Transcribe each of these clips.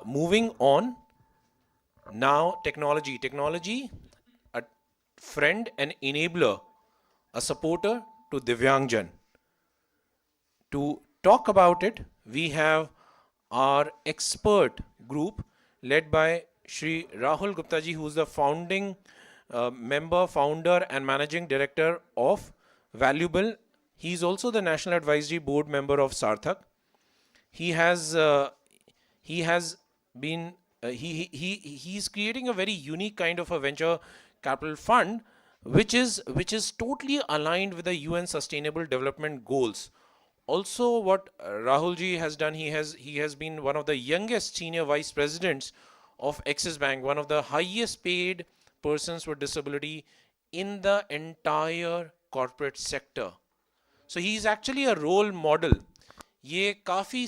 Moving on, now technology. Technology, a friend, an enabler, a supporter to Divyangjan. To talk about it, we have our expert group led by Shri Rahul Gupta ji, who is the founding member, founder, and managing director of Valuable. He is also the National Advisory Board member of Sarthak. He has been he's creating a very unique kind of a venture capital fund, which is totally aligned with the UN Sustainable Development Goals. Also, what Rahul ji has done, he has been one of the youngest senior vice presidents of Axis Bank, one of the highest paid persons with disability in the entire corporate sector. So he is actually a role model. ये काफ़ी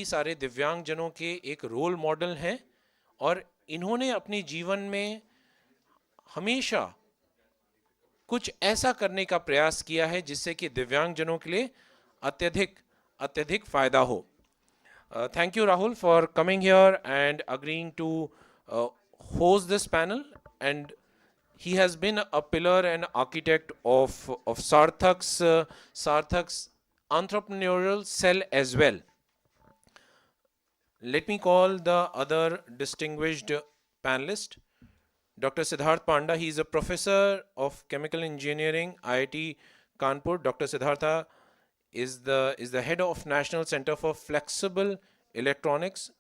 सारे दिव्यांग जनों के एक role model हैं और इन्होंने अपने जीवन में हमेशा कुछ ऐसा करने का प्रयास किया है जिससे कि दिव्यांग जनों के लिए अत्यधिक अत्यधिक फायदा हो. Thank you, Rahul, for coming here and agreeing to host this panel. And he has been a pillar and architect of Sarthak's entrepreneurial cell as well. Let me call the other distinguished panelist, Dr. Siddhartha Panda. He is a professor of chemical engineering, IIT Kanpur. Dr. Siddhartha is the head of National Center for Flexible Electronics.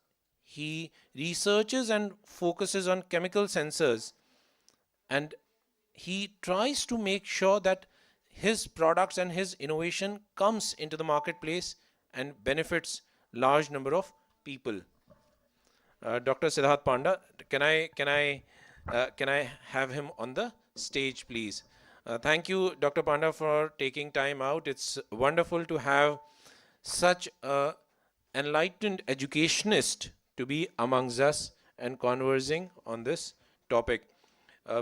He researches and focuses on chemical sensors, and he tries to make sure that his products and his innovation comes into the marketplace and benefits large number of people. Dr. Siddhartha Panda, can I have him on the stage, please? Thank you, Dr. Panda, for taking time out. It's wonderful to have such an enlightened educationist to be amongst us and conversing on this topic.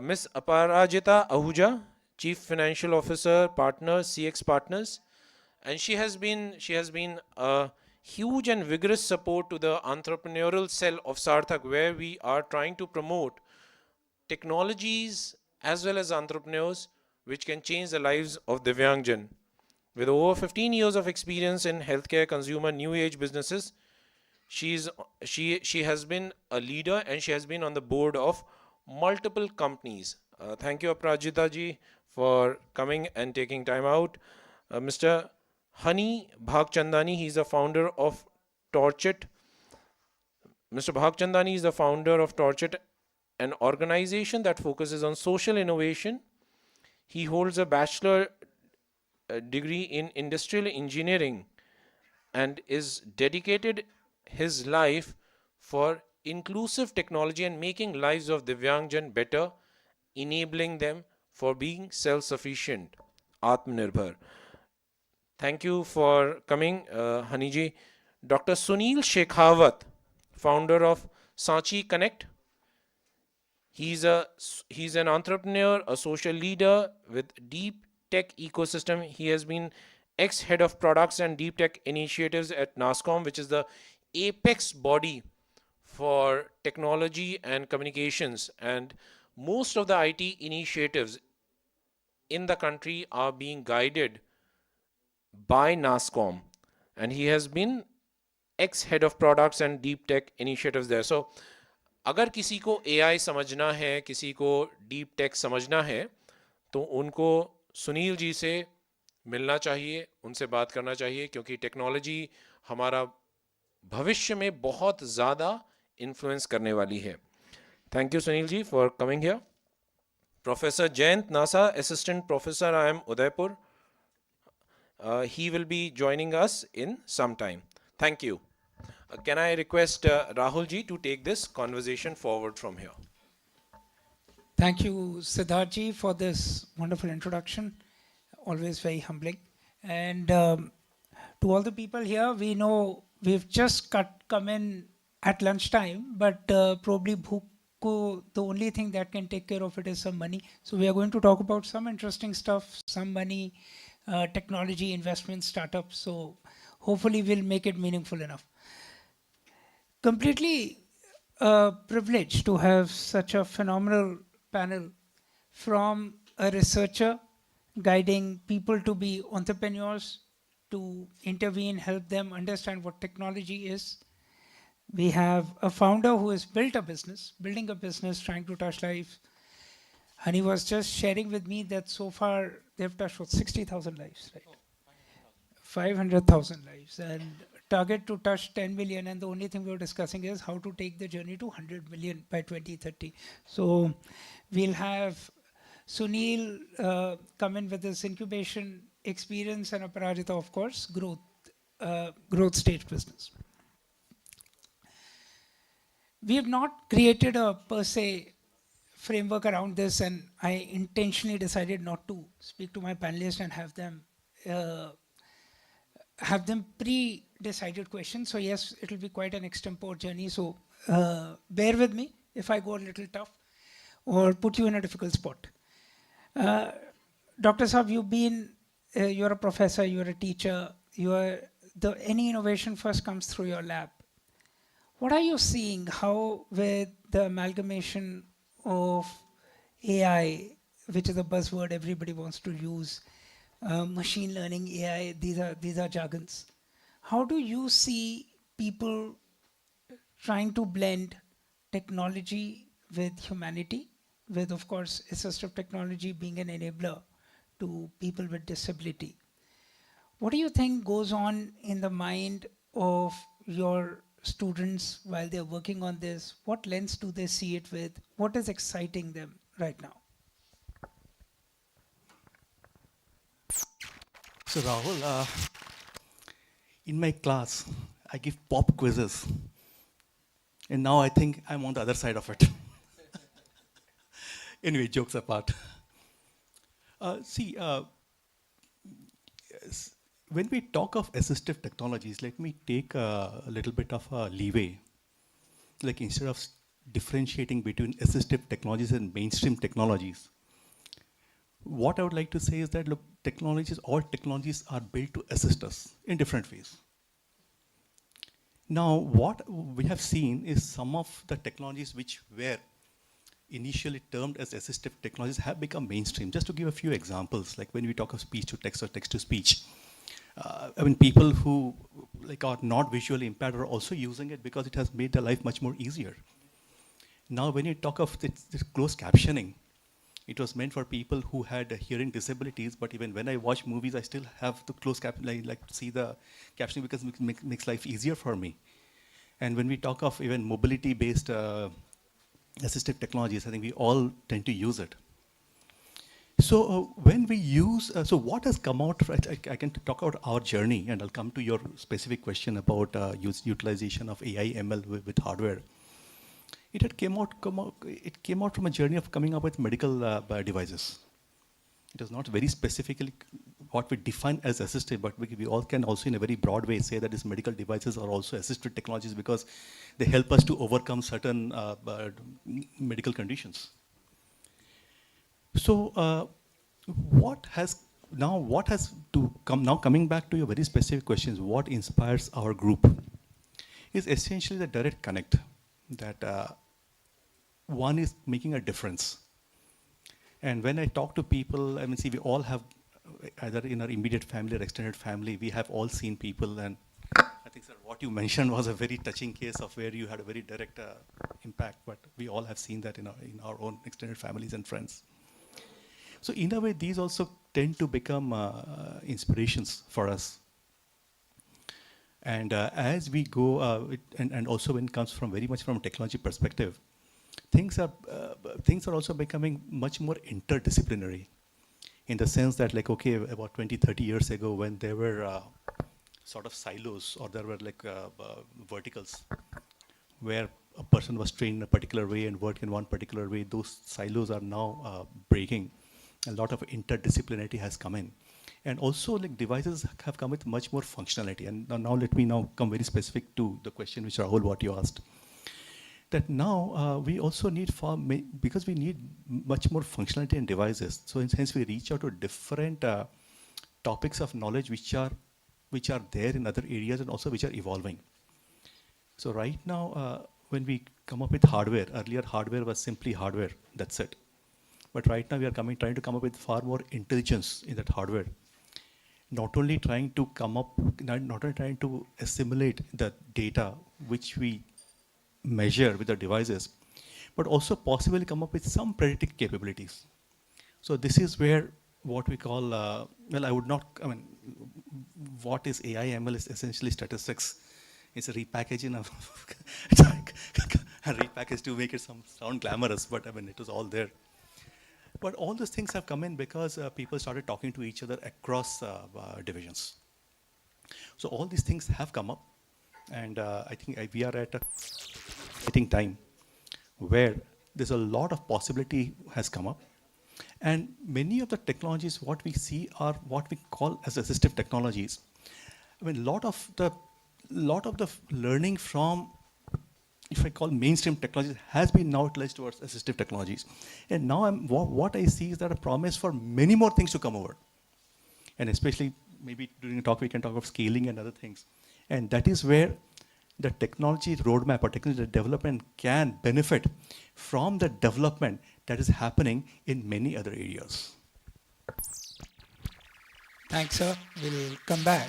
Ms. Aparajita Ahuja, Chief Financial Officer, Partner, CX Partners, and she has been a huge and vigorous support to the entrepreneurial cell of Sarthak, where we are trying to promote technologies as well as entrepreneurs which can change the lives of Divyangjan. With over 15 years of experience in healthcare, consumer, new age businesses, she has been a leader and she has been on the board of multiple companies. Thank you, Aparajita ji, for coming and taking time out. Mr. Hunny Bhagchandani, he is the founder of Torchit. Mr. Bhagchandani is the founder of Torchit, an organization that focuses on social innovation. He holds a bachelor degree in industrial engineering and is dedicated his life for inclusive technology and making lives of Divyangjan better, enabling them for being self-sufficient, Atmanirbhar. Thank you for coming, Hunny ji. Dr. Sunil Shekhawat, founder of Sanchi Connect. He's an entrepreneur, a social leader with deep tech ecosystem. He has been ex-head of products and deep tech initiatives at NASSCOM, which is the apex body for technology and communications. And most of the IT initiatives in the country are being guided by NASSCOM. And he has been ex-head of products and deep tech initiatives there. So, अगर किसी को AI समझना है, किसी को deep tech समझना है, तो उनको सुनील जी से मिलना चाहिए, उनसे बात करना चाहिए, क्योंकि टेक्नोलॉजी हमारा भविष्य में बहुत ज़्यादा इन्फ्लुएंस करने वाली है. Thank you, Sunil ji, for coming here. Professor Jayant Nasa, Assistant Professor, IIM Udaipur. He will be joining us in some time. Thank you. Can I request Rahul ji to take this conversation forward from here? Thank you, Siddhartha ji, for this wonderful introduction. Always very humbling. And to all the people here, we know we've just come in at lunchtime, but probably the only thing that can take care of it is some money. So we are going to talk about some interesting stuff, some money, technology, investment, startups. So hopefully we'll make it meaningful enough. Completely privileged to have such a phenomenal panel, from a researcher guiding people to be entrepreneurs, to intervene, help them understand what technology is. We have a founder who has built a business, building a business, trying to touch lives. Hunny was just sharing with me that so far they've touched what, 60,000 lives, right? 500,000 lives, and target to touch 10 million. And the only thing we were discussing is how to take the journey to 100 million by 2030. So we'll have Sunil come in with his incubation experience, and Aparajita, of course, growth stage business. We have not created a per se framework around this, and I intentionally decided not to speak to my panelists and uh, have them pre-decided questions. So yes, it will be quite an extempore journey. So bear with me if I go a little tough or put you in a difficult spot. Uh, Dr. Saab, you're a professor, you're a teacher, any innovation first comes through your lab. What are you seeing? How, with the amalgamation of AI, which is a buzzword everybody wants to use, machine learning, AI, these are jargons. How do you see people trying to blend technology with humanity, with, of course, assistive technology being an enabler to people with disability? What do you think goes on in the mind of your students while they're working on this? What lens do they see it with? What is exciting them right now? So Rahul, in my class, I give pop quizzes. And now I think I'm on the other side of it. Anyway, jokes apart. When we talk of assistive technologies, let me take a little bit of a leeway. Like instead of differentiating between assistive technologies and mainstream technologies, what I would like to say is that, look, all technologies are built to assist us in different ways. Now, what we have seen is some of the technologies which were initially termed as assistive technologies have become mainstream. Just to give a few examples, like when we talk of speech to text or text to speech, I mean, people who are not visually impaired are also using it because it has made their life much more easier. Now, when you talk of this closed captioning, it was meant for people who had hearing disabilities, but even when I watch movies, I still have the closed captioning, like see the captioning because it makes life easier for me. And when we talk of even mobility-based assistive technologies, I think we all tend to use it. So when we use, so what has come out, I can talk about our journey, and I'll come to your specific question about utilization of AI ML with hardware. It came out from a journey of coming up with medical devices. It is not very specifically what we define as assistive, but we all can also in a very broad way say that these medical devices are also assistive technologies because they help us to overcome certain medical conditions. So coming back to your very specific questions, what inspires our group is essentially the direct connect that one is making a difference. And when I talk to people, I mean, see, we all have, either in our immediate family or extended family, we have all seen people, and I think, sir, what you mentioned was a very touching case of where you had a very direct impact, but we all have seen that in our own extended families and friends. So in a way, these also tend to become inspirations for us. And as we go, and also when it comes from very much from a technology perspective, things are also becoming much more interdisciplinary, in the sense that, like, okay, about 20, 30 years ago, when there were sort of silos, or there were verticals, where a person was trained in a particular way and worked in one particular way, those silos are now breaking. A lot of interdisciplinarity has come in. And also, like, devices have come with much more functionality. And now let me come very specific to the question which Rahul, what you asked. That now we also need because we need much more functionality in devices. So hence we reach out to different topics of knowledge which are there in other areas and also which are evolving. So right now, when we come up with hardware, earlier hardware was simply hardware, that's it. But right now we are trying to come up with far more intelligence in that hardware. Not only trying to come up, not only trying to assimilate the data which we measure with the devices, but also possibly come up with some predictive capabilities. So this is where what we call, well, I would not, I mean, what is AI ML is essentially statistics. It's a repackaging of, a repackage to make it sound glamorous, but I mean, it was all there. But all those things have come in because people started talking to each other across divisions. So all these things have come up, and I think we are at a exciting time where there's a lot of possibility has come up. And many of the technologies, what we see are what we call as assistive technologies. I mean, lot of the learning from, if I call mainstream technologies, has been now utilized towards assistive technologies. And now what I see is that a promise for many more things to come over. And especially maybe during the talk, we can talk of scaling and other things. And that is where the technology roadmap or technology development can benefit from the development that is happening in many other areas. Thanks, sir. We'll come back.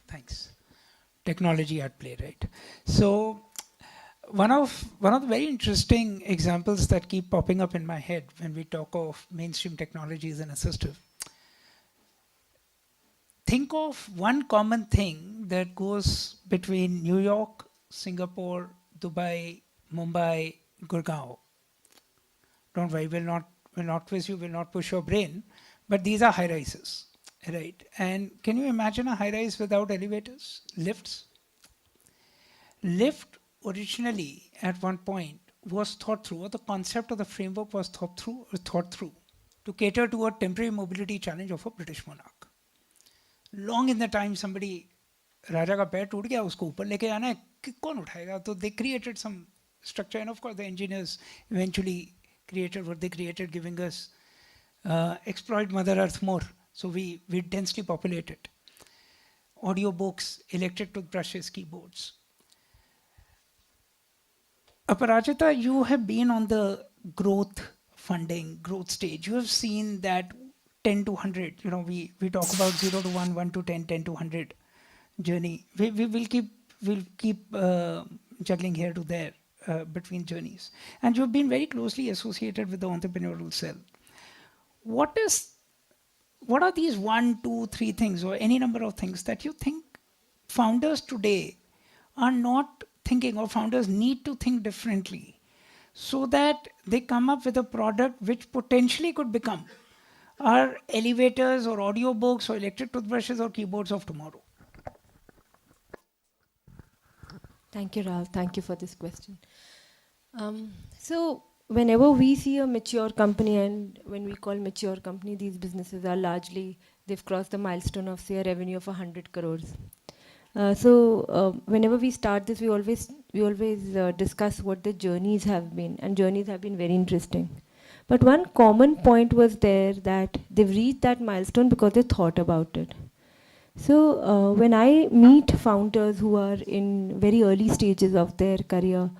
Thanks. Technology at play, right? So one of the very interesting examples that keep popping up in my head when we talk of mainstream technologies and assistive. Think of one common thing that goes between New York, Singapore, Dubai, Mumbai, Gurgaon. Don't worry, will not quiz you, will not push your brain, but these are high rises, right? And can you imagine a high rise without elevators, lifts? Lift originally at one point was thought through, or the concept of the framework was thought through to cater to a temporary mobility challenge of a British monarch. Long in the time somebody, राजा का पैर टूट गया, उसको ऊपर लेके आना है, कौन उठाएगा? So they created some structure, and of course the engineers eventually created what they created, giving us exploit Mother Earth more. So we densely populate it. Audio books, electric toothbrushes, keyboards. Aparajita, you have been on the growth funding, growth stage. You have seen that 10 to 100, you know, we talk about 0 to 1, 1 to 10, 10 to 100 journey. We'll keep juggling here to there between journeys. And you've been very closely associated with the entrepreneurial cell. What are these 1, 2, 3 things, or any number of things that you think founders today are not thinking, or founders need to think differently, so that they come up with a product which potentially could become our elevators or audiobooks or electric toothbrushes or keyboards of tomorrow? Thank you, Rahul. Thank you for this question. So whenever we see a mature company, and when we call mature company, these businesses are largely, they've crossed the milestone of, say, a revenue of 100 crores. Whenever we start this, we always discuss what the journeys have been, and journeys have been very interesting. But one common point was there, that they've reached that milestone because they thought about it. So when I meet founders who are in very early stages of their career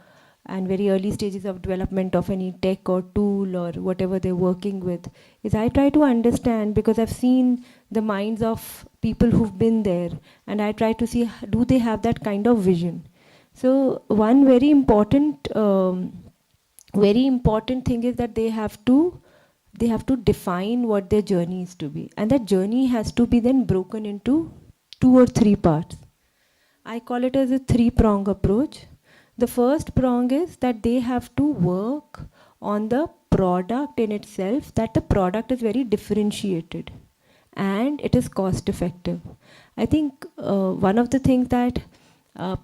and very early stages of development of any tech or tool or whatever they're working with, is I try to understand, because I've seen the minds of people who've been there, and I try to see, do they have that kind of vision? So one very important thing is that they have to define what their journey is to be, and that journey has to be then broken into 2 or 3 parts. I call it as a 3-prong approach. The first prong is that they have to work on the product in itself, that the product is very differentiated and it is cost effective. I think one of the things that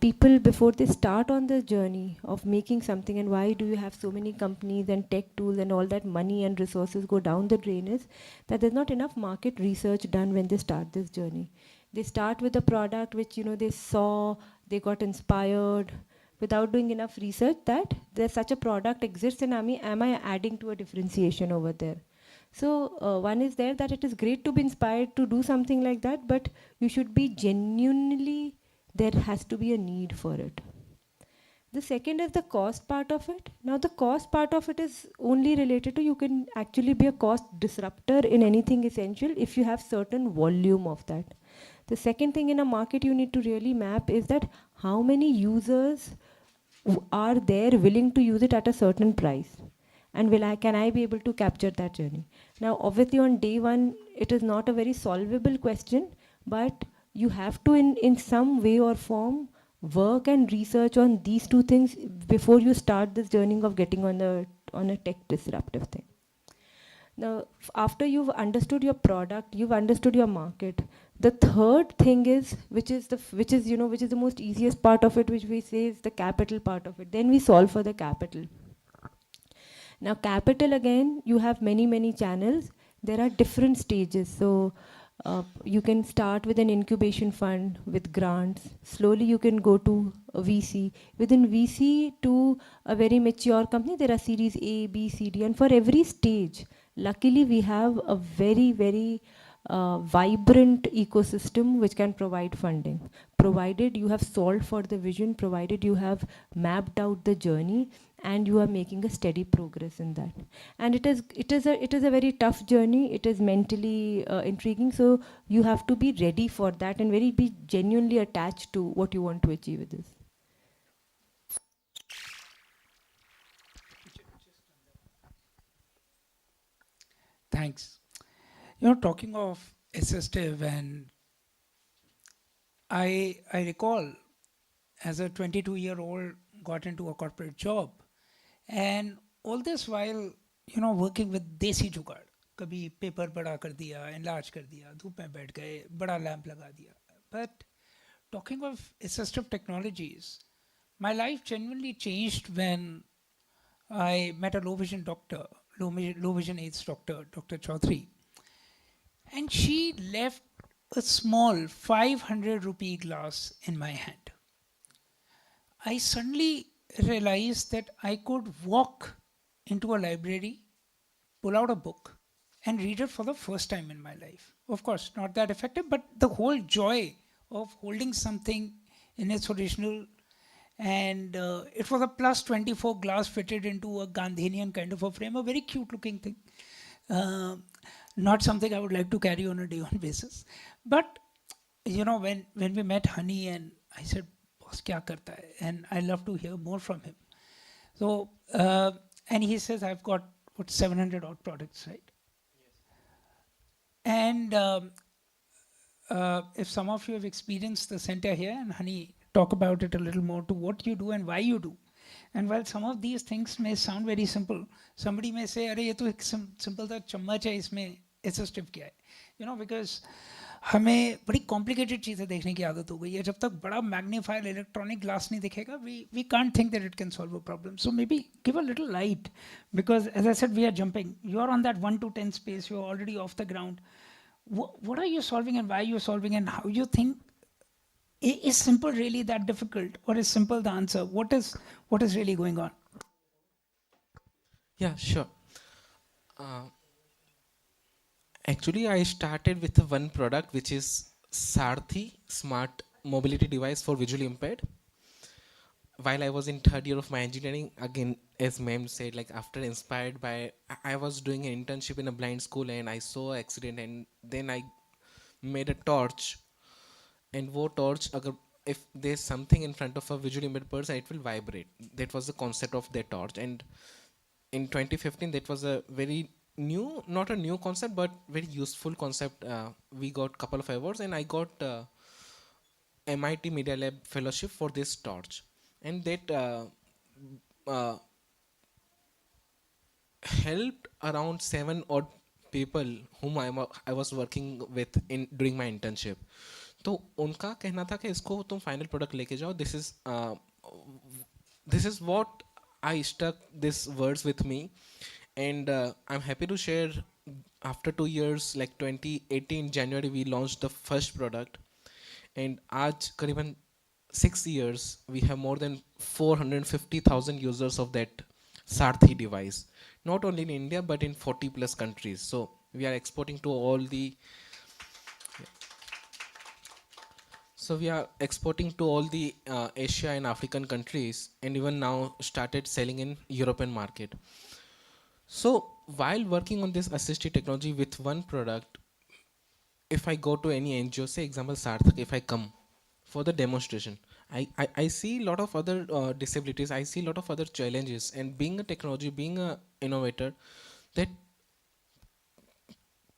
people, before they start on the journey of making something, and why do you have so many companies and tech tools and all that money and resources go down the drain, is that there's not enough market research done when they start this journey. They start with a product which, you know, they saw, they got inspired, without doing enough research that there's such a product exists, and am I adding to a differentiation over there? So one is there that it is great to be inspired to do something like that, but you should be genuinely, there has to be a need for it. The second is the cost part of it. Now the cost part of it is only related to, you can actually be a cost disruptor in anything essential if you have certain volume of that. The second thing in a market you need to really map is that how many users are there willing to use it at a certain price, and can I be able to capture that journey. Now obviously on day one it is not a very solvable question, but you have to in some way or form work and research on these two things before you start this journey of getting on a tech disruptive thing. Now, after you've understood your product, you've understood your market. The third thing is, which is the most easiest part of it, which we say is the capital part of it. Then we solve for the capital. Now, capital again, you have many channels. There are different stages. So you can start with an incubation fund with grants. Slowly you can go to a VC. Within VC to a very mature company, there are series A, B, C, D. And for every stage, luckily we have a very vibrant ecosystem which can provide funding. Provided you have solved for the vision, provided you have mapped out the journey, and you are making a steady progress in that. And it is a very tough journey. It is mentally intriguing. So you have to be ready for that and be genuinely attached to what you want to achieve with this. Thanks. Talking of assistive, and I recall as a 22-year-old got into a corporate job, and all this while working with desi जुगाड़, कभी paper बड़ा कर दिया, enlarge कर दिया, धूप में बैठ गए, बड़ा लैंप लगा दिया. But talking of assistive technologies, my life genuinely changed when I met a low vision doctor, low vision aids doctor, Dr. Chaudhary, and she left a small 500 rupee glass in my hand. I suddenly realized that I could walk into a library, pull out a book, and read it for the first time in my life. Of course, not that effective, but the whole joy of holding something in its original, and it was a plus 24 glass fitted into a Gandhinian kind of a frame, a very cute looking thing. Not something I would like to carry on a day-on basis. But, when we met Hunny, and I said, boss, kya karta hai? And I love to hear more from him. So, and he says, I've got, 700 odd products, right? Yes. And if some of you have experienced the center here, and Hunny, talk about it a little more to what you do and why you do. And while some of these things may sound very simple, somebody may say, "Arey, ye to ek simple सा चम्मच है, इसमें assistive क्या है?" Because हमें बड़ी complicated चीज़ें देखने की आदत हो गई है. जब तक बड़ा magnified electronic glass नहीं दिखेगा, we can't think that it can solve a problem. So maybe give a little light, because as I said, we are jumping. You are on that 1 to 10 space. You are already off the ground. What are you solving, and why are you solving, and how you think? Is simple really that difficult, or is simple the answer? What is really going on? Yeah, sure. Actually, I started with one product, which is Sarthi, smart mobility device for visually impaired. While I was in third year of my engineering, again, as ma'am said, like after inspired by, I was doing an internship in a blind school, and I saw an accident, and then I made a torch. And wo torch, if there's something in front of a visually impaired person, it will vibrate. That was the concept of that torch. And in 2015, that was a very new, not a new concept, but very useful concept. We got couple of awards, and I got MIT Media Lab fellowship for this torch. And that helped around 7 odd people whom I was working with during my internship. तो उनका कहना था कि इसको तुम final product लेके जाओ. This is what I stuck these words with me, and I'm happy to share. After 2 years, like 2018 January, we launched the first product, and आज करीबन 6 years we have more than 450,000 users of that Sarthi device. not only in India but in 40 plus countries. So we are exporting to all the we are exporting to all the Asia and African countries, and even now started selling in European market. So while working on this assistive technology with one product, if I go to any NGO, say example Sarthak, if I come for the demonstration, I see a lot of other disabilities, I see a lot of other challenges, and being a technology, being a innovator, that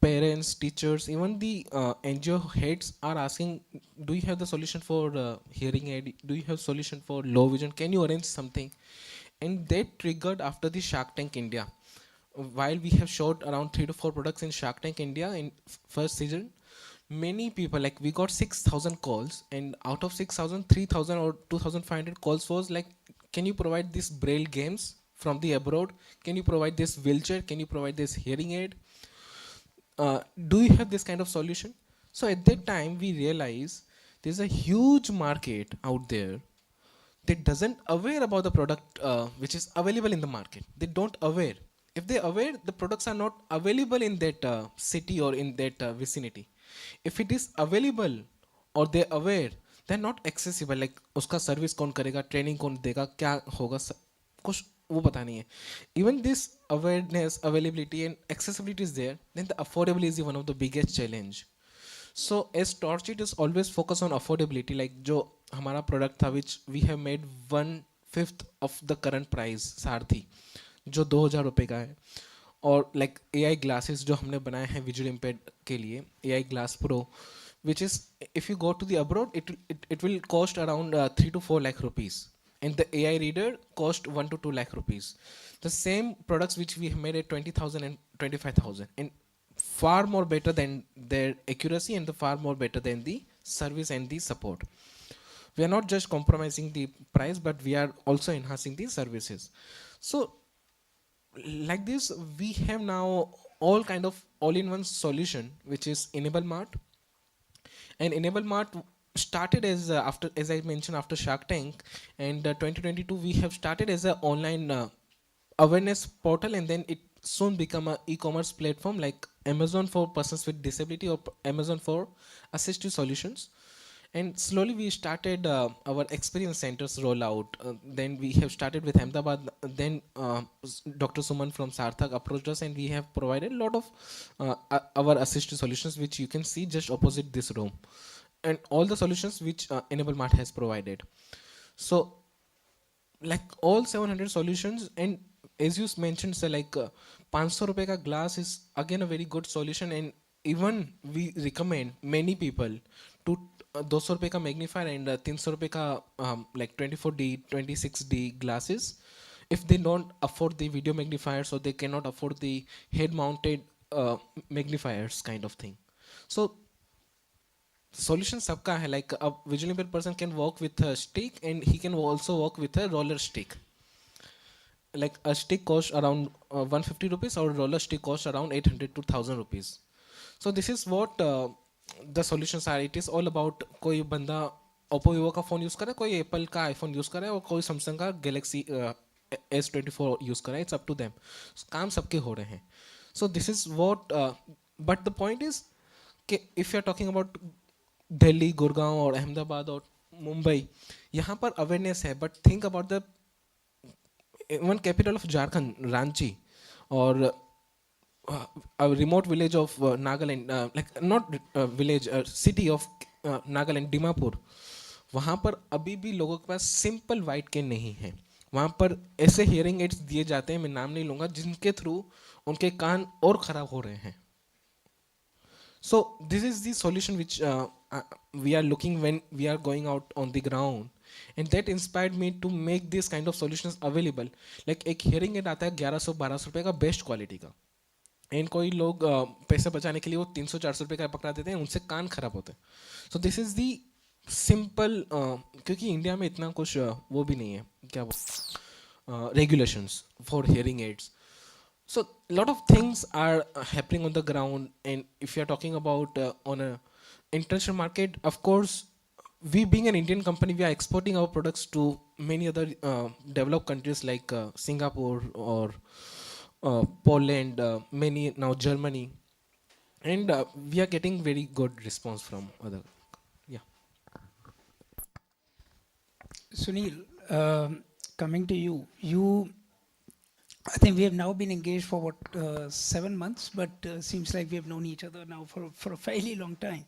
parents, teachers, even the NGO heads are asking, do you have the solution for hearing aid? Do you have solution for low vision? Can you arrange something? And that triggered after the Shark Tank India. While we have showed around 3 to 4 products in Shark Tank India in first season, many people, like we got 6,000 calls, and out of 6,000, 3,000 or 2,500 calls was like, can you provide these braille games from the abroad? Can you provide this wheelchair? Can you provide this hearing aid? Do you have this kind of solution? So at that time we realize there's a huge market out there that doesn't aware about the product which is available in the market. They don't aware. If they aware, the products are not available in that city or in that vicinity. If it is available or they aware, they're not accessible. Like उसका service कौन करेगा, training कौन देगा, क्या होगा, कुछ वो पता नहीं है. Even this awareness, availability and accessibility is there, then the affordability is one of the biggest challenge. So as Torchit is always focused on affordability, like जो हमारा product था which we have made 1/5 of the current price सारथी, जो 2,000 रुपए का है, और like AI glasses जो हमने बनाए हैं visually impaired के लिए, AI Glass Pro, which is if you go to the abroad, it will cost around 3 to 4 lakh rupees, and the AI reader cost 1 to 2 lakh rupees. The same products which we have made at 20,000 and 25,000, and far more better than their accuracy and the far more better than the service and the support. We are not just compromising the price, but we are also enhancing the services. So like this, we have now all kind of all-in-one solution, which is Enable Mart. And Enable Mart started as after, as I mentioned, after Shark Tank, and 2022 we have started as an online awareness portal, and then it soon become a e-commerce platform like Amazon for persons with disability or Amazon for assistive solutions. And slowly we started our experience centers rollout. Then we have started with Ahmedabad. Then Dr. Suman from Sarthak approached us, and we have provided a lot of our assistive solutions, which you can see just opposite this room, and all the solutions which Enable Mart has provided. So like all 700 solutions, and as you mentioned, sir, like 500 rupees ka glass is again a very good solution, and even we recommend many people to 200 रुपए का magnifier and 300 रुपए का like 24D 26D glasses if they don't afford the video magnifiers, or they cannot afford the head mounted magnifiers kind of thing. So solution सबका है, like a visually impaired person can walk with a stick, and he can also walk with a roller stick. Like a stick costs around 150 rupees, or roller stick costs around 800 to 1000 rupees. So this is what the solutions are. It is all about कोई बंदा Oppo Vivo का phone use करे, कोई Apple का iPhone use करे, और कोई Samsung का Galaxy S24 use करे. It's up to them. काम सबके हो रहे हैं. So this is what. But the point is, कि if you are talking about Delhi, Gurgaon और Ahmedabad और Mumbai, यहाँ पर awareness है. But think about the one capital of Jharkhand, Ranchi, or a remote village of Nagaland, like not village, city of Nagaland, Dimapur. वहाँ पर अभी भी लोगों के पास सिंपल वाइट केन नहीं है. वहाँ पर ऐसे हियरिंग एड्स दिए जाते हैं, मैं नाम नहीं लूँगा, जिनके थ्रू उनके कान और खराब हो रहे हैं. So this is the solution which we are looking when we are going out on the ground, and that inspired me to make this kind of solutions available. Like एक hearing aid आता है 1100-1200 रुपए का best quality का, and कोई लोग पैसे बचाने के लिए वो 300-400 रुपए का पकड़ा देते हैं, उनसे कान खराब होते हैं. So this is the simple, क्योंकि इंडिया में इतना कुछ वो भी नहीं है, क्या वो regulations for hearing aids. So a lot of things are happening on the ground, and if you are talking about on a international market, of course, we being an Indian company, we are exporting our products to many other developed countries like Singapore or Poland, many now Germany, and we are getting very good response from other. Yeah. Sunil, coming to you, I think we have now been engaged for what 7 months, but seems like we have known each other now for a fairly long time.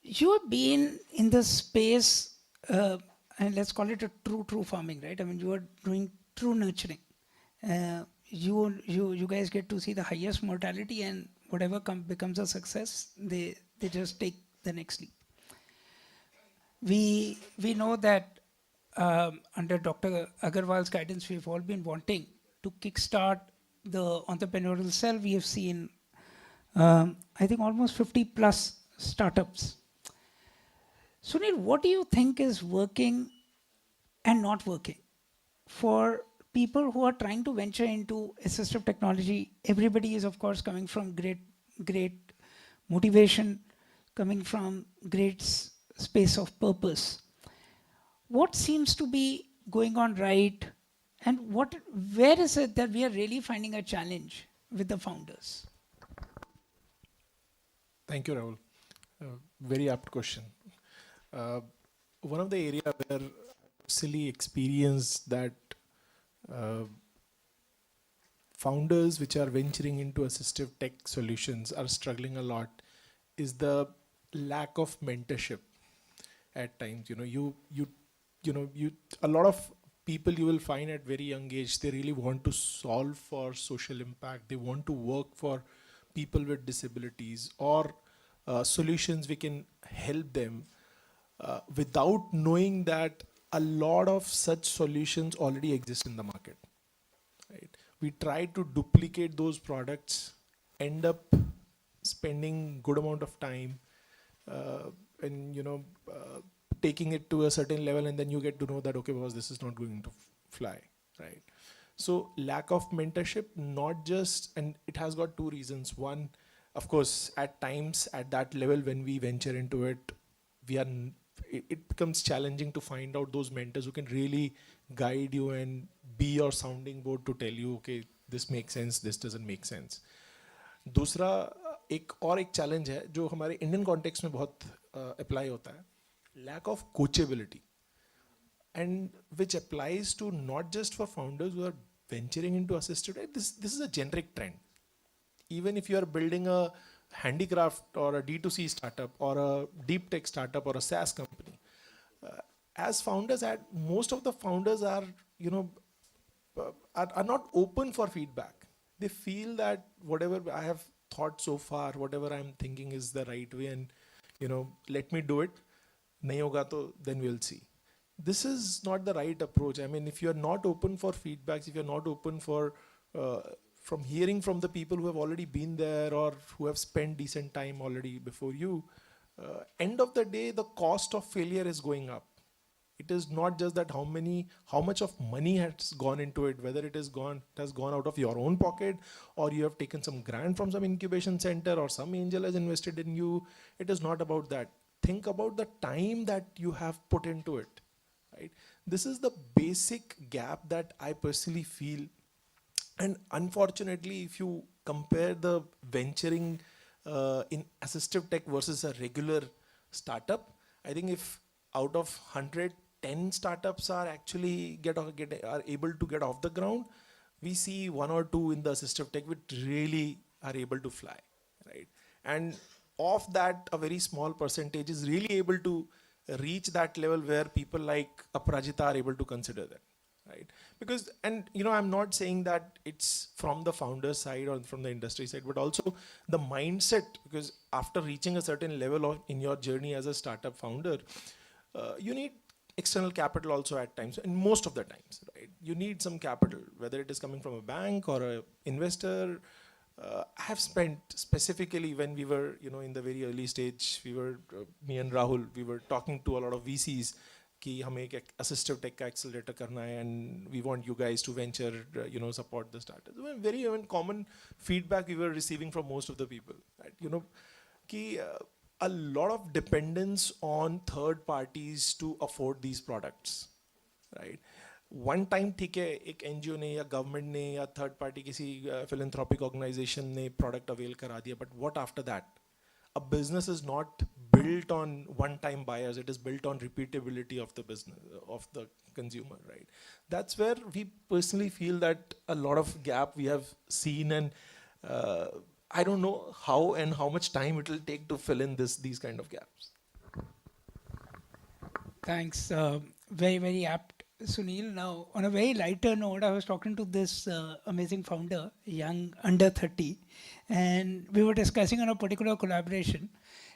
You have been in the space, and let's call it a true farming, right? I mean, you are doing true nurturing. You guys get to see the highest mortality, and whatever becomes a success, they just take the next leap. We know that under Dr. Agarwal's guidance, we've all been wanting to kickstart the entrepreneurial cell. We have seen, I think, almost 50 plus startups. Sunil, what do you think is working and not working for people who are trying to venture into assistive technology? Everybody is, of course, coming from great motivation, coming from great space of purpose. What seems to be going on right, and where is it that we are really finding a challenge with the founders? Thank you, Rahul. Very apt question. One of the area where I personally experienced that uh, founders which are venturing into assistive tech solutions are struggling a lot is the lack of mentorship at times. A lot of people you will find at very young age, they really want to solve for social impact. They want to work for people with disabilities or solutions we can help them without knowing that a lot of such solutions already exist in the market. Right? We try to duplicate those products, end up spending good amount of time, and taking it to a certain level, and then you get to know that okay, boss, this is not going to fly, right? So lack of mentorship, not just, and it has got two reasons. One, of course, at times at that level when we venture into it, it becomes challenging to find out those mentors who can really guide you and be your sounding board to tell you, okay, this makes sense, this doesn't make sense. दूसरा एक challenge है जो हमारे Indian context में बहुत apply होता है, lack of coachability, and which applies to not just for founders who are venturing into assisted. This is a generic trend. Even if you are building a handicraft or a D2C startup or a deep tech startup or a SaaS company, as founders, most of the founders are are not open for feedback. They feel that whatever I have thought so far, whatever I'm thinking is the right way, and let me do it. Nahi hoga to then we'll see. This is not the right approach. I mean, if you're not open for feedbacks, if you're not open for from hearing from the people who have already been there or who have spent decent time already before you, end of the day, the cost of failure is going up. It is not just that how much of money has gone into it, whether it has gone out of your own pocket, or you have taken some grant from some incubation center, or some angel has invested in you. It is not about that. Think about the time that you have put into it, right? This is the basic gap that I personally feel. And unfortunately, if you compare the venturing in assistive tech versus a regular startup, I think if out of 100, 10 startups are actually are able to get off the ground, we see one or two in the assistive tech which really are able to fly, right? And of that, a very small percentage is really able to reach that level where people like Aparajita are able to consider that, right? Because, and I'm not saying that it's from the founder side or from the industry side, but also the mindset, because after reaching a certain level in your journey as a startup founder, you need external capital also at times, and most of the times, right? You need some capital, whether it is coming from a bank or an investor. I have spent, specifically when we were, in the very early stage, me and Rahul, we were talking to a lot of VCs कि हमें एक assistive tech का accelerator करना है, and we want you guys to venture, support the startups. Very common feedback we were receiving from most of the people, right? कि a lot of dependence on third parties to afford these products, right? One time ठीक है, एक NGO ने या government ने या third party किसी philanthropic organisation ने प्रोडक्ट अवेल करा दिया, but what after that? A business is not built on one time buyers, it is built on repeatability of the business, of the consumer, right? That's where we personally feel that a lot of gap we have seen, and I don't know how and how much time it will take to fill in these kind of gaps. Thanks. Very, very apt, Sunil. Now, on a very lighter note, I was talking to this amazing founder, young, under 30, and we were discussing on a particular collaboration.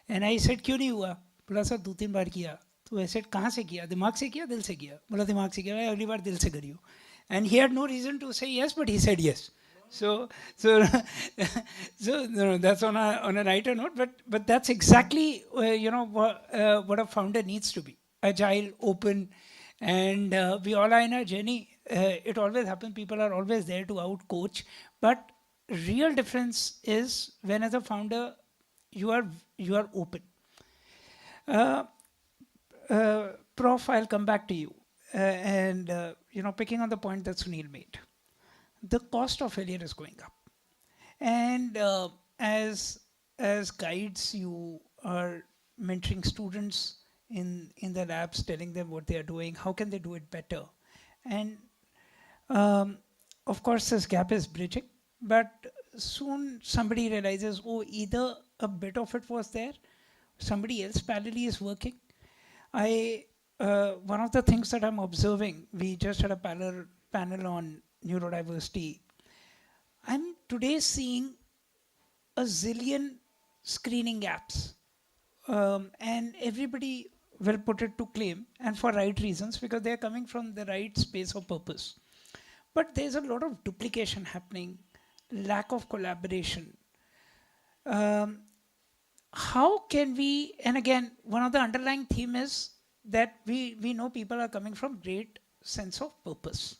And I said, क्यों नहीं हुआ? बोला sir 2-3 बार किया. तो I said, कहाँ से किया? दिमाग से किया, दिल से किया? बोला दिमाग से किया. मैं अगली बार दिल से करी हूँ. And he had no reason to say yes, but he said yes. So, no, that's on a lighter note, but that's exactly what a founder needs to be: agile, open, and we all are in our journey. It always happens. People are always there to out coach, but real difference is when as a founder you are open. Prof, I'll come back to you, and picking on the point that Sunil made. The cost of failure is going up, and as guides, you are mentoring students in the labs, telling them what they are doing, how can they do it better, and of course this gap is bridging, but soon somebody realizes, oh, either a bit of it was there, somebody else parallelly is working. One of the things that I'm observing, we just had a panel on neurodiversity. I'm today seeing a zillion screening apps, and everybody will put it to claim, and for right reasons, because they're coming from the right space of purpose. But there's a lot of duplication happening, lack of collaboration. How can we, and again, one of the underlying theme is that we know people are coming from great sense of purpose.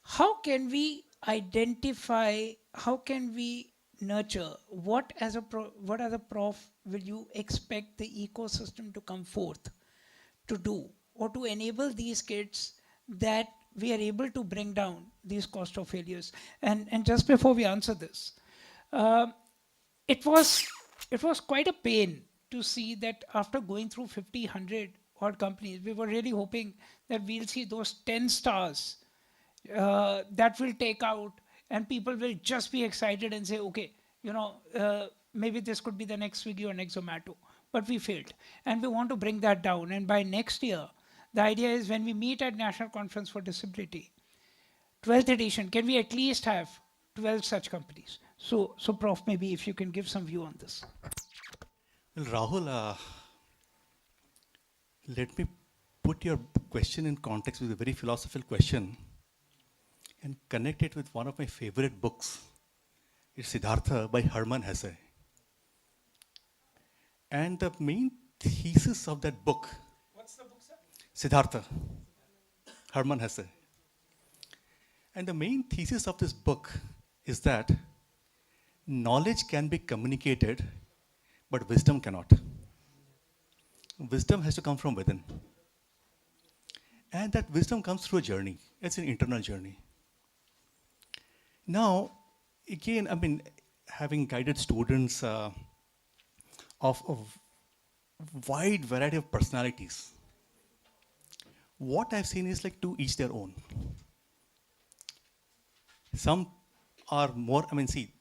How can we identify, how can we nurture, what as a prof will you expect the ecosystem to come forth to do, or to enable these kids that we are able to bring down these cost of failures? And just before we answer this, it was quite a pain to see that after going through 50, 100 odd companies, we were really hoping that we'll see those 10 stars that will take out, and people will just be excited and say, okay, maybe this could be the next Swiggy or next Zomato. But we failed, and we want to bring that down. And by next year, the idea is when we meet at National Conference for Disability, 12th edition, can we at least have 12 such companies? So Prof, maybe if you can give some view on this. Well, Rahul, let me put your question in context with a very philosophical question and connect it with one of my favorite books. It's Siddhartha by Hermann Hesse. And the main thesis of that book... What's the book, sir? Siddhartha, Hermann Hesse. And the main thesis of this book is that knowledge can be communicated, but wisdom cannot. Wisdom has to come from within. And that wisdom comes through a journey. It's an internal journey. Now, again, I mean, having guided students of a wide variety of personalities, what I've seen is like to each their own. Some are more, I mean, see,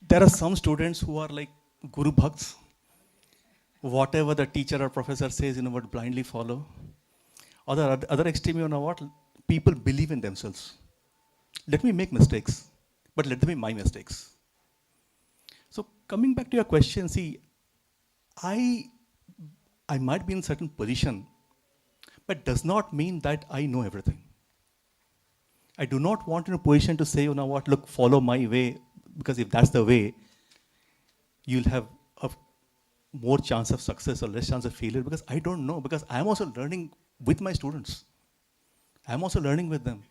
there are some students who are like Guru Bhakts. Whatever the teacher or professor says, would blindly follow. Other extreme, what? People believe in themselves. Let me make mistakes, but let them be my mistakes. So coming back to your question, see, I might be in a certain position, but does not mean that I know everything. I do not want in a position to say, what, look, follow my way, because if that's the way, you'll have a more chance of success or less chance of failure, because I don't know, because I'm also learning with my students. I'm also learning with them.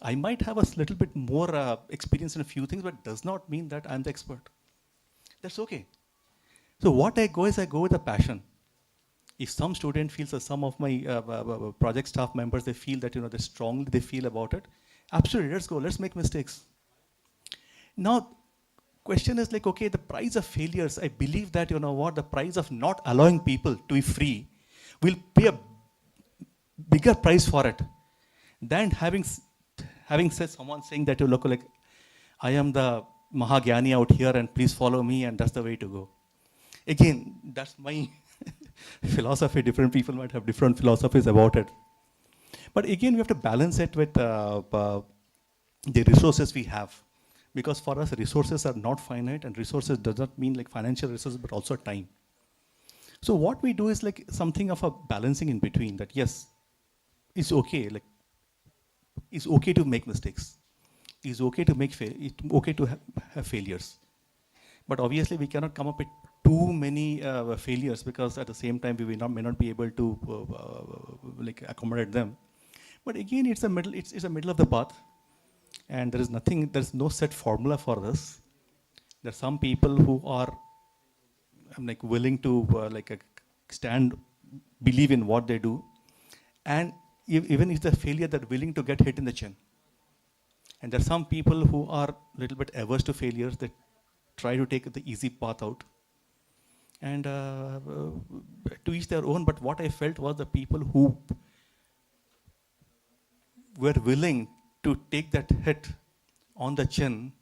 I might have a little bit more experience in a few things, but does not mean that I'm the expert. That's okay. So what I go is I go with a passion. if some student feels, or some of my project staff members, they feel that, they strongly they feel about it, absolutely, let's go, let's make mistakes. Now, question is like, okay, the price of failures, I believe that, the price of not allowing people to be free, will pay a bigger price for it than having said someone saying that, look, like, I am the Mahagyani out here and please follow me and that's the way to go. Again, that's my philosophy. Different people might have different philosophies about it. But again, we have to balance it with the resources we have. Because for us, resources are not finite, and resources does not mean like financial resources, but also time. So what we do is like something of a balancing in between, that yes, it's okay, like it's okay to make mistakes. It's okay to it's okay to have failures. But obviously we cannot come up with too many failures, because at the same time we may not be able to like accommodate them. But again, it's a middle of the path. And there's no set formula for this. There are some people who are like willing to believe in what they do. And even if the failure, they're willing to get hit in the chin. And there are some people who are a little bit averse to failures, that try to take the easy path out. And to each their own, but what I felt was the people who were willing to take that hit on the chin,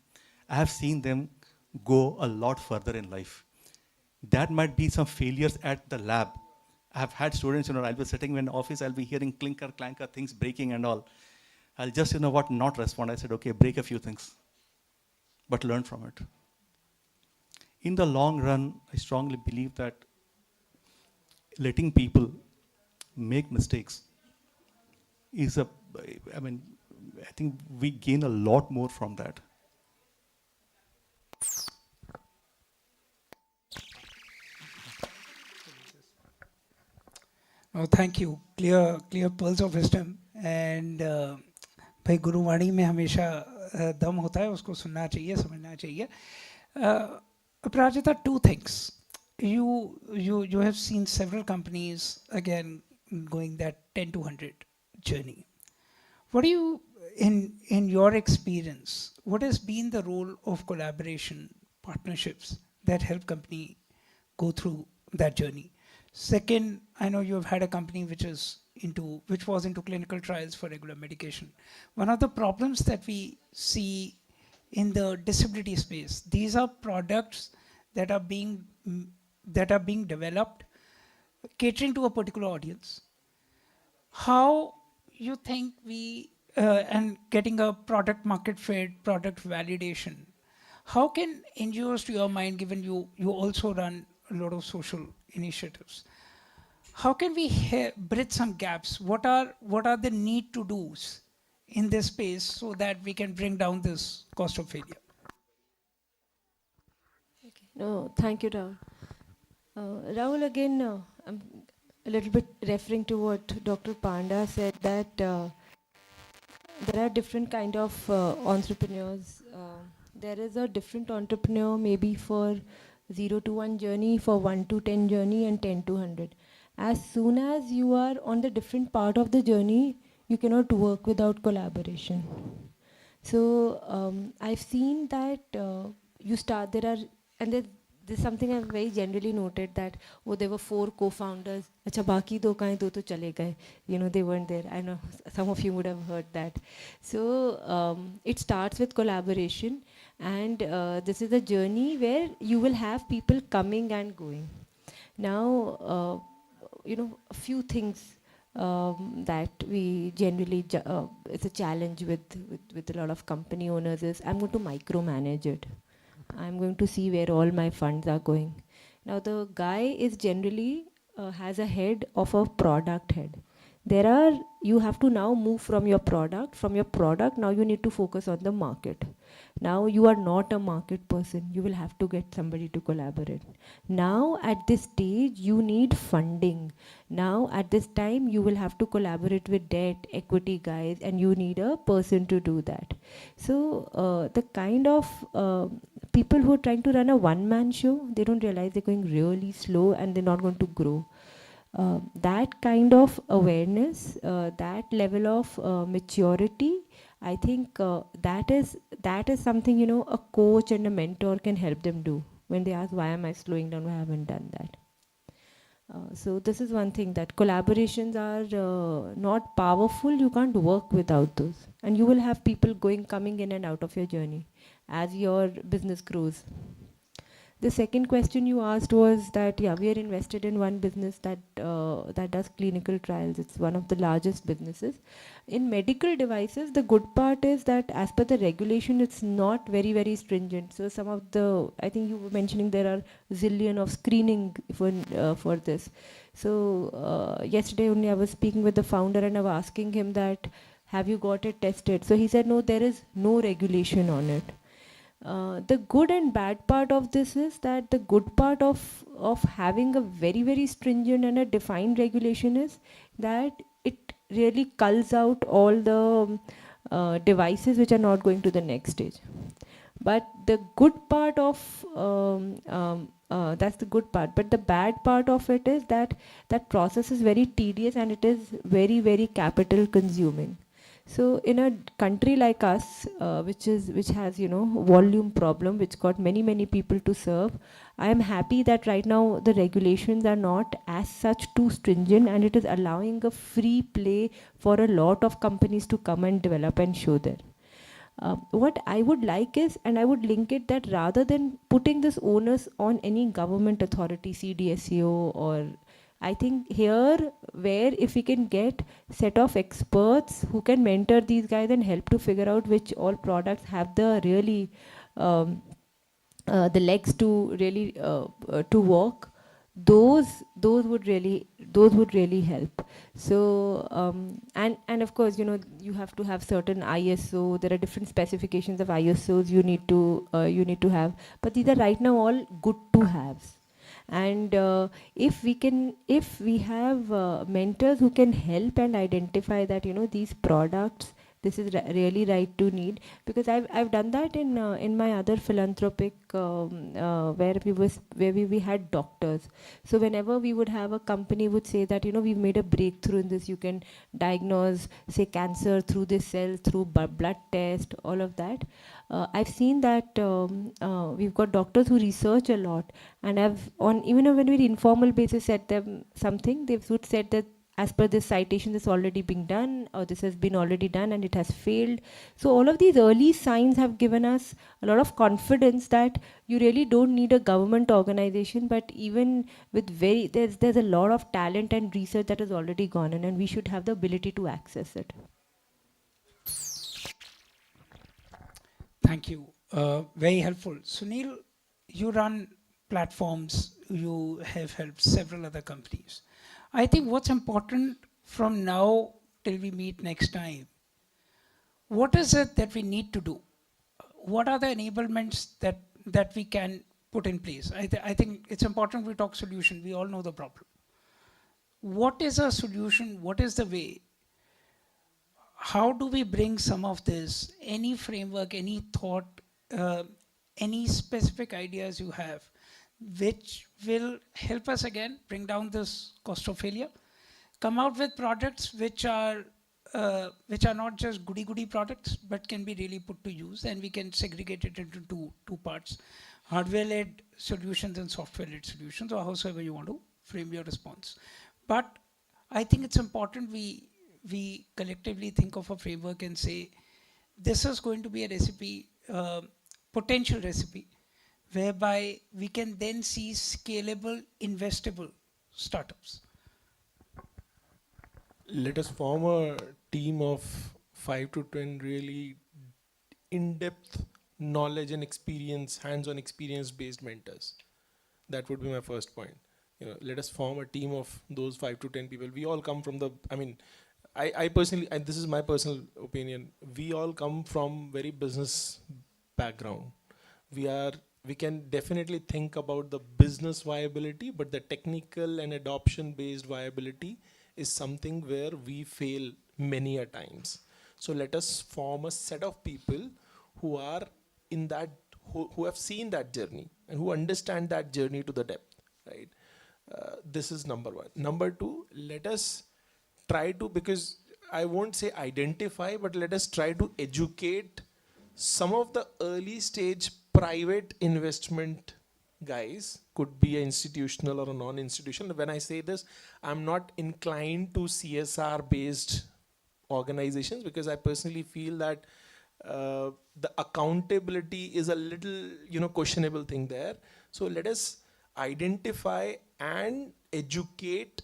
I have seen them go a lot further in life. That might be some failures at the lab. I have had students, I'll be sitting in an office, I'll be hearing clinker, clanker, things breaking and all. I'll just, not respond. I said, okay, break a few things, but learn from it. In the long run, I strongly believe that letting people make mistakes is I think we gain a lot more from that. Oh, thank you. Clear pearls of wisdom. And भाई गुरुवाणी में हमेशा दम होता है, उसको सुनना चाहिए, समझना चाहिए. Aparajita, two things. You have seen several companies again going that 10 to 100 journey. What do you, in your experience, what has been the role of collaboration, partnerships that help company go through that journey? Second, I know you have had a company which was into clinical trials for regular medication. One of the problems that we see in the disability space, these are products that are being developed catering to a particular audience. How you think and getting a product market fit, product validation, how can NGOs, to your mind, given you also run a lot of social initiatives, how can we bridge some gaps? What are the need to do's in this space so that we can bring down this cost of failure? Okay. No, thank you, Rahul. Rahul, again, I'm a little bit referring to what Dr. Panda said, that there are different kind of entrepreneurs. There is a different entrepreneur maybe for 0 to 1 journey, for 1 to 10 journey, and 10 to 100. As soon as you are on the different part of the journey, you cannot work without collaboration. So I've seen that you start, there's something I've very generally noted, that there were 4 co-founders. Acha, baki do kahin, do to chale gaye. They weren't there. I know some of you would have heard that. So it starts with collaboration, and this is a journey where you will have people coming and going. Now, a few things that we generally, it's a challenge with a lot of company owners is, I'm going to micromanage it. I'm going to see where all my funds are going. Now the guy is generally has a head of a product head. You have to now move from your product. Now you need to focus on the market. Now you are not a market person. You will have to get somebody to collaborate. Now at this stage, you need funding. Now at this time, you will have to collaborate with debt, equity guys, and you need a person to do that. So the kind of people who are trying to run a one-man show, they don't realize they're going really slow and they're not going to grow. That kind of awareness, that level of maturity, I think that is something, you know, a coach and a mentor can help them do when they ask, why am I slowing down? Why haven't done that? So this is one thing, that collaborations are not powerful. You can't work without those, and you will have people coming in and out of your journey as your business grows. The second question you asked was that, yeah, we are invested in one business that does clinical trials. It's one of the largest businesses. In medical devices, the good part is that as per the regulation, it's not very, very stringent. So some of the, I think you were mentioning there are zillion of screening for this. So yesterday only I was speaking with the founder and I was asking him that, have you got it tested? So he said, no, there is no regulation on it. The good and bad part of this is that the good part of having a very, very stringent and a defined regulation is that it really culls out all the devices which are not going to the next stage. But the good part of that's the good part. But the bad part of it is that that process is very tedious and it is very, very capital consuming. So in a country like us, which has, you know, volume problem, which got many, many people to serve, I am happy that right now the regulations are not as such too stringent, and it is allowing a free play for a lot of companies to come and develop and show their. What I would like is, and I would link it, that rather than putting this onus on any government authority, CDSCO, or I think here, where if we can get set of experts who can mentor these guys and help to figure out which all products have the really the legs to really to work, those would really help. So and of course, you know, you have to have certain ISO. There are different specifications of ISOs you need to have, but these are right now all good to haves. And if we have mentors who can help and identify that, you know, these products, this is really right to need, because I've done that in my other philanthropic where we had doctors. So whenever we would have a company would say that, you know, we've made a breakthrough in this, you can diagnose, say, cancer through this cell, through blood test, all of that. I've seen that we've got doctors who research a lot, and I've on even on a very informal basis said them something, they would said that as per this citation, this already being done, or this has been already done and it has failed. So all of these early signs have given us a lot of confidence that you really don't need a government organization, but even with there's a lot of talent and research that has already gone in, and we should have the ability to access it. Thank you. Very helpful. Sunil, you run platforms, you have helped several other companies. I think what's important from now till we meet next time, what is it that we need to do? What are the enablements that we can put in place? I think it's important we talk solution. We all know the problem. What is a solution? What is the way? How do we bring some of this, any framework, any thought, any specific ideas you have, which will help us again bring down this cost of failure, come out with products which are not just goody products, but can be really put to use, and we can segregate it into two parts: hardware-led solutions and software-led solutions, or however you want to frame your response. But I think it's important we collectively think of a framework and say, this is going to be a recipe, potential recipe, whereby we can then see scalable, investable startups. Let us form a team of 5 to 10 really in-depth knowledge and experience, hands-on experience-based mentors. That would be my first point. You know, let us form a team of those 5 to 10 people. We all come from the, I mean, I personally, and this is my personal opinion, we all come from very business background. We can definitely think about the business viability, but the technical and adoption based viability is something where we fail many a times. So let us form a set of people who are in that, who have seen that journey and who understand that journey to the depth, right? This is number one. Number two, let us try to, because I won't say identify, but let us try to educate some of the early stage private investment guys, could be an institutional or a non-institutional. When I say this, I'm not inclined to CSR based organizations, because I personally feel that the accountability is a little, questionable thing there. So let us identify and educate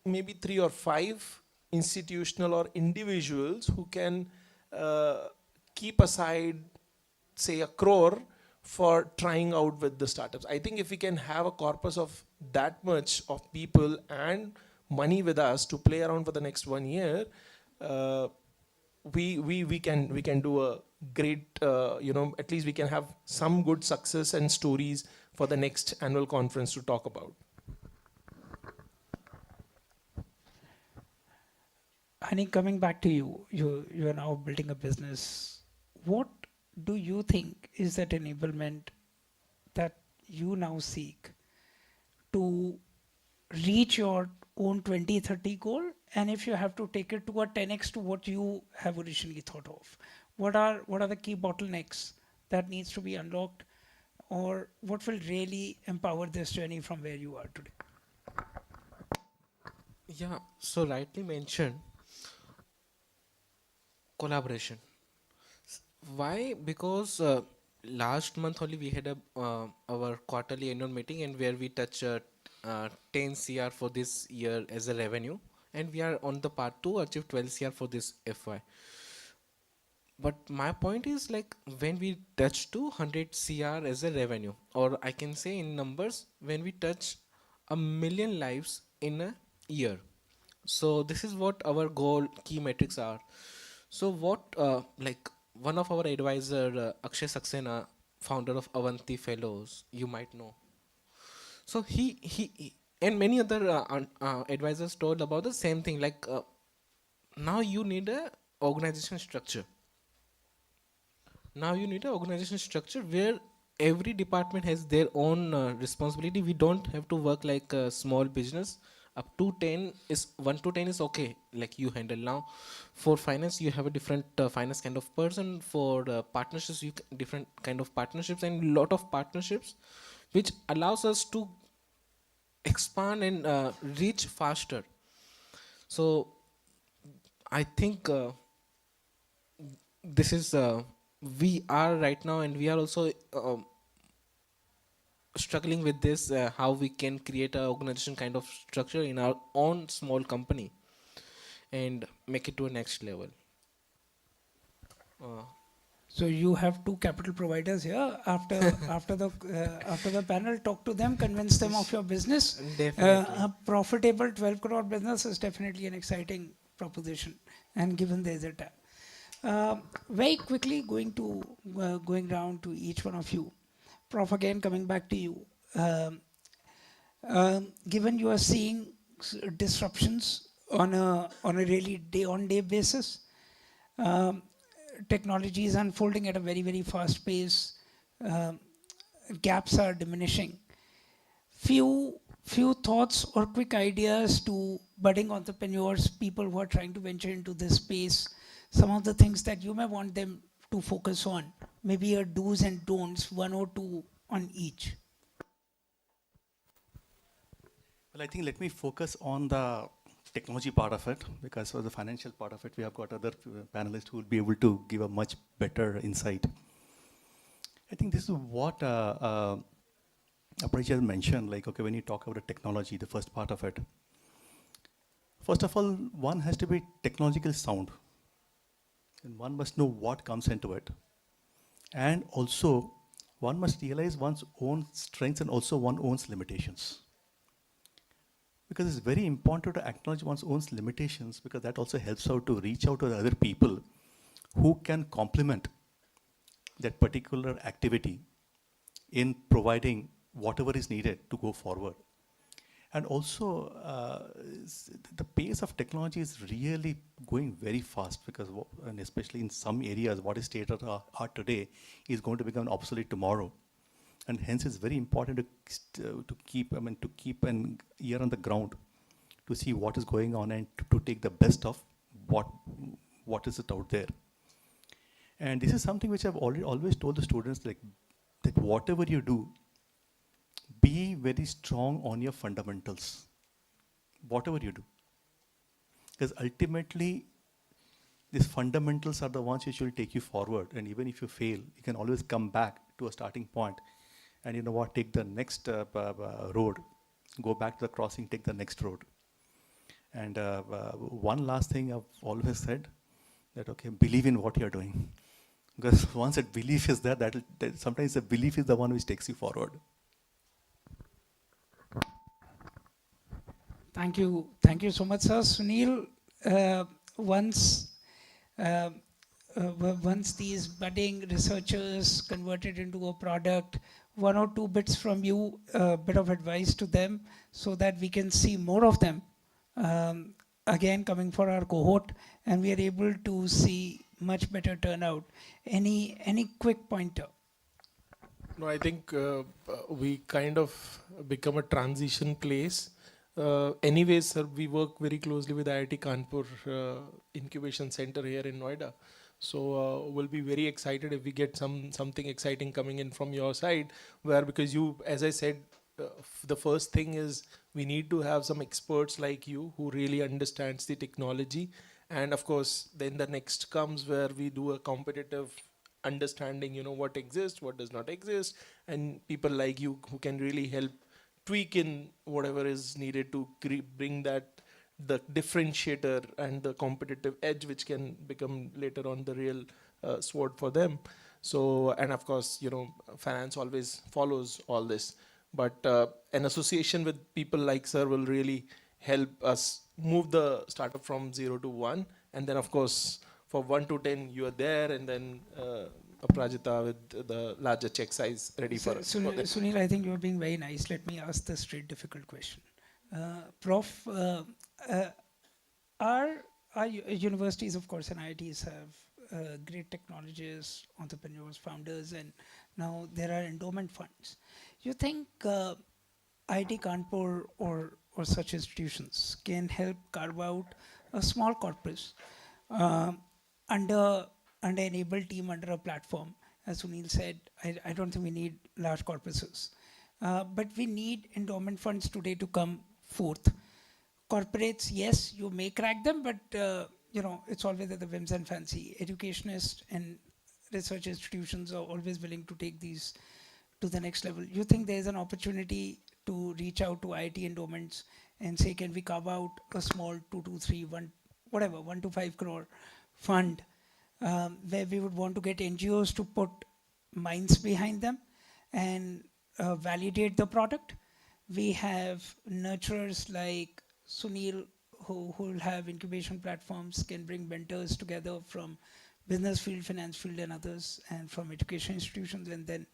maybe 3 or 5 institutional or individuals who can keep aside, say, 1 crore for trying out with the startups. I think if we can have a corpus of that much of people and money with us to play around for the next 1 year, uh, we can do a great, at least we can have some good success and stories for the next annual conference to talk about. Hunny, coming back to you, you are now building a business. What do you think is that enablement that you now seek to reach your own 2030 goal? And if you have to take it to a 10x to what you have originally thought of, what are the key bottlenecks that needs to be unlocked, or what will really empower this journey from where you are today? Yeah, so rightly mentioned, collaboration. Why? Because last month only we had our quarterly annual meeting, and where we touch 10 CR for this year as a revenue, and we are on the path to achieve 12 CR for this FY. But my point is, like, when we touch to 100 CR as a revenue, or I can say in numbers, when we touch 1 million lives in a year. So this is what our goal key metrics are. So what, like, one of our advisor, Akshay Saxena, founder of Avanti Fellows, you might know. So he and many other advisors told about the same thing. Like, now you need a organization structure. Now you need an organization structure where every department has their own responsibility. We don't have to work like a small business. Up to 10 is 1 to 10 is okay, like you handle. Now for finance you have a different finance kind of person. For partnerships, different kind of partnerships, and lot of partnerships, which allows us to expand and reach faster. So I think this is we are right now, and we are also struggling with this, how we can create a organization kind of structure in our own small company and make it to a next level. So you have 2 capital providers here. After the panel, talk to them, convince them of your business. Definitely. A profitable 12 crore business is definitely an exciting proposition, and given there's a tap. Very quickly going down to each one of you. Prof, again coming back to you. Given you are seeing disruptions on a really day-on-day basis, technology is unfolding at a very, very fast pace. Gaps are diminishing. Few thoughts or quick ideas to budding entrepreneurs, people who are trying to venture into this space, some of the things that you may want them to focus on, maybe a do's and don'ts, 1 or 2 on each. Well, I think let me focus on the technology part of it, because for the financial part of it, we have got other panelists who will be able to give a much better insight. I think this is what Aparajita mentioned, like, okay, when you talk about the technology, the first part of it, first of all, one has to be technological sound. And one must know what comes into it. And also, one must realize one's own strengths and also one's own limitations. Because it's very important to acknowledge one's own limitations, because that also helps out to reach out to the other people who can complement that particular activity in providing whatever is needed to go forward. And also, the pace of technology is really going very fast, because, and especially in some areas, what is state of art today is going to become obsolete tomorrow. And hence it's very important to keep an ear on the ground to see what is going on and to take the best of what is it out there. And this is something which I've always told the students, like, that whatever you do, be very strong on your fundamentals, whatever you do. Because ultimately, these fundamentals are the ones which will take you forward. And even if you fail, you can always come back to a starting point. And you know what, take the next road, go back to the crossing, take the next road. And one last thing I've always said, that okay, believe in what you're doing. Because once that belief is there, that sometimes the belief is the one which takes you forward. Thank you so much, sir. Sunil, once these budding researchers converted into a product, 1 or 2 bits from you, a bit of advice to them, so that we can see more of them again coming for our cohort, and we are able to see much better turnout. Any quick pointer? No, I think we kind of become a transition place. Anyways, sir, we work very closely with IIT Kanpur Incubation Center here in Noida. So we'll be very excited if we get something exciting coming in from your side, where, because you, as I said, the first thing is we need to have some experts like you who really understands the technology. And of course, then the next comes where we do a competitive understanding, what exists, what does not exist, and people like you who can really help tweak in whatever is needed to bring that the differentiator and the competitive edge, which can become later on the real sword for them. So, and of course, finance always follows all this, but an association with people like sir will really help us move the startup from 0 to 1, and then of course for 1 to 10 you are there, and then Aparajita with the larger check size ready for us. Sunil, I think you're being very nice. Let me ask the straight difficult question. Prof, our universities, of course, and IITs have great technologists, entrepreneurs, founders, and now there are endowment funds. You think IIT Kanpur or such institutions can help carve out a small corpus under an able team, under a platform? As Sunil said, I don't think we need large corpuses. But we need endowment funds today to come forth. Corporates, yes, you may crack them, but it's always at the whims and fancy. Educationists and research institutions are always willing to take these to the next level. You think there's an opportunity to reach out to IIT endowments and say, can we carve out a small 2 to 3, 1 to 5 crore fund where we would want to get NGOs to put minds behind them and validate the product? We have nurturers like Sunil who will have incubation platforms, can bring mentors together from business field, finance field and others, and from education institutions, and then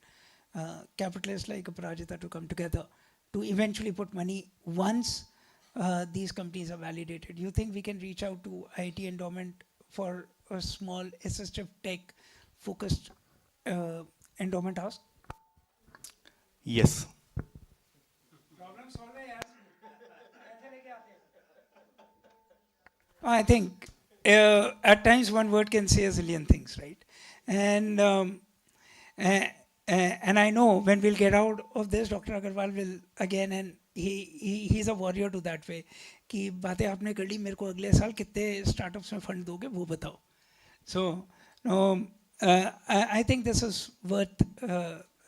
capitalists like Aparajita to come together to eventually put money once these companies are validated. You think we can reach out to IIT endowment for a small assistive tech focused endowment house? Yes. I think at times one word can say a zillion things, right? And I know when we'll get out of this, Dr. Agarwal will again, and he's a warrior to that way, कि बातें आपने कर ली, मेरे को अगले साल कितने startups में fund दोगे वो बताओ. So I think this is worth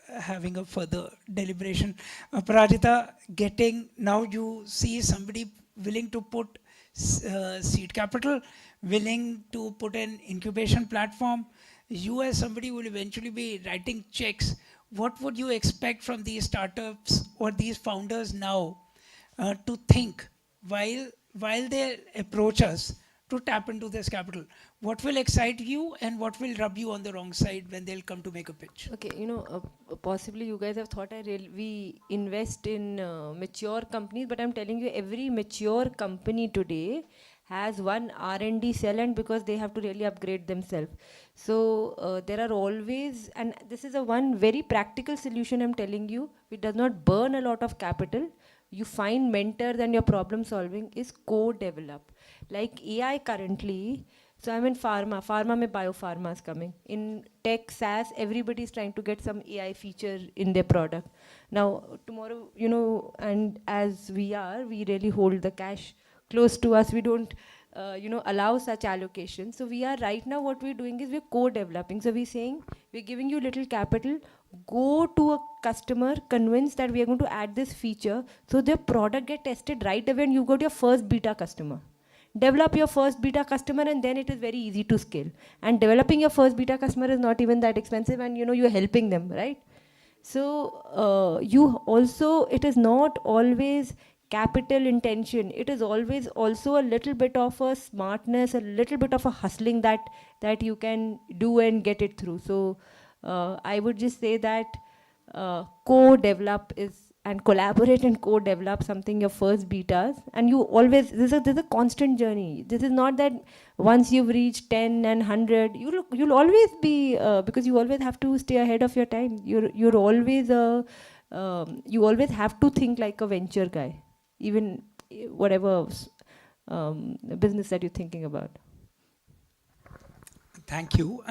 having a further deliberation. Aparajita, now you see somebody willing to put seed capital, willing to put an incubation platform. You as somebody will eventually be writing checks. What would you expect from these startups or these founders now to think while they approach us to tap into this capital? What will excite you and what will rub you on the wrong side when they'll come to make a pitch? Okay, possibly you guys have thought we invest in mature companies, but I'm telling you, every mature company today has one R&D cell, and because they have to really upgrade themselves. So there are always, and this is a one very practical solution I'm telling you, it does not burn a lot of capital. You find mentors and your problem solving is co-develop. Like AI currently, so I'm in pharma mein biopharma is coming. In tech, SaaS, everybody is trying to get some AI feature in their product. Now, tomorrow, you know, and as we really hold the cash close to us. We don't, allow such allocations. So we are right now, what we're doing is we're co-developing. So we're saying, we're giving you little capital, go to a customer, convince that we are going to add this feature, so their product get tested right away and you got your first beta customer. Develop your first beta customer and then it is very easy to scale. And developing your first beta customer is not even that expensive, and you're helping them, right? So you also, it is not always capital intention. It is always also a little bit of a smartness, a little bit of a hustling that you can do and get it through. So I would just say that co-develop is, and collaborate and co-develop something, your first betas, and you always, this is a constant journey. This is not that once you've reached 10 and 100, you'll always be, because you always have to stay ahead of your time. You're always you always have to think like a venture guy, even whatever business that you're thinking about. Thank you.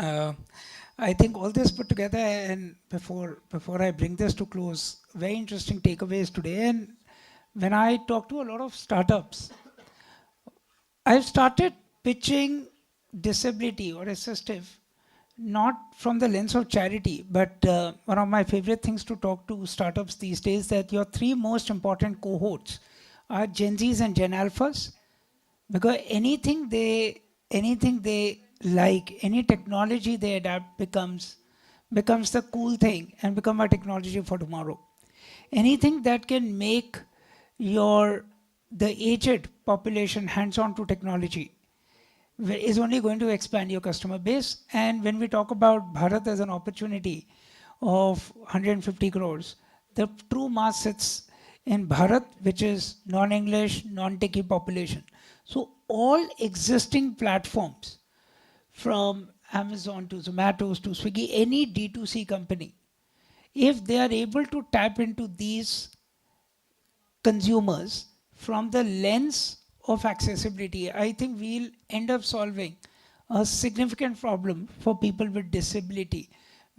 I think all this put together, and before I bring this to close, very interesting takeaways today. And when I talk to a lot of startups, I've started pitching disability or assistive not from the lens of charity, but one of my favorite things to talk to startups these days, that your three most important cohorts are Gen Zs and Gen Alphas, because anything they like, any technology they adapt becomes the cool thing and become a technology for tomorrow. Anything that can make the aged population hands-on to technology is only going to expand your customer base. And when we talk about Bharat as an opportunity of 150 crores, the true mass sits in Bharat, which is non-English, non-techie population. So all existing platforms, from Amazon to Zomato to Swiggy, any D2C company, if they are able to tap into these consumers from the lens of accessibility, I think we'll end up solving a significant problem for people with disability,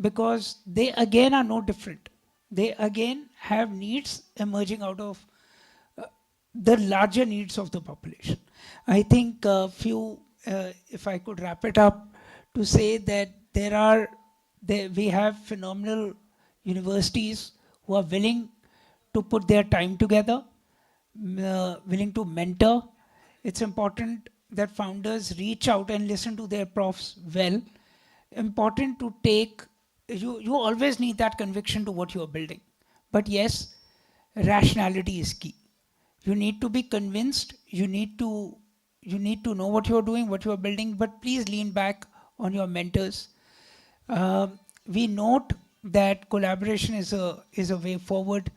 because they again are no different. They again have needs emerging out of the larger needs of the population. I think if I could wrap it up to say that we have phenomenal universities who are willing to put their time together, willing to mentor. It's important that founders reach out and listen to their profs well. Important to take, you always need that conviction to what you are building. But yes, rationality is key. You need to be convinced, you need to know what you're doing, what you're building, but please lean back on your mentors. We note that collaboration is a way forward.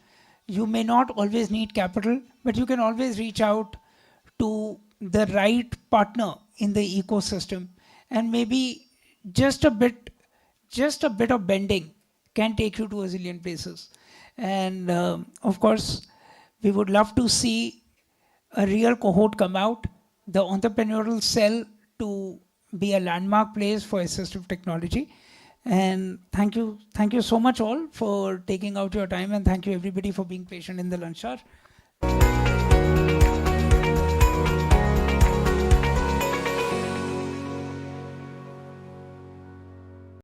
You may not always need capital, but you can always reach out to the right partner in the ecosystem, and maybe just a bit of bending can take you to a zillion places. And of course, we would love to see a real cohort come out, the entrepreneurial cell to be a landmark place for assistive technology. And thank you so much all for taking out your time, and thank you everybody for being patient in the lunch hour.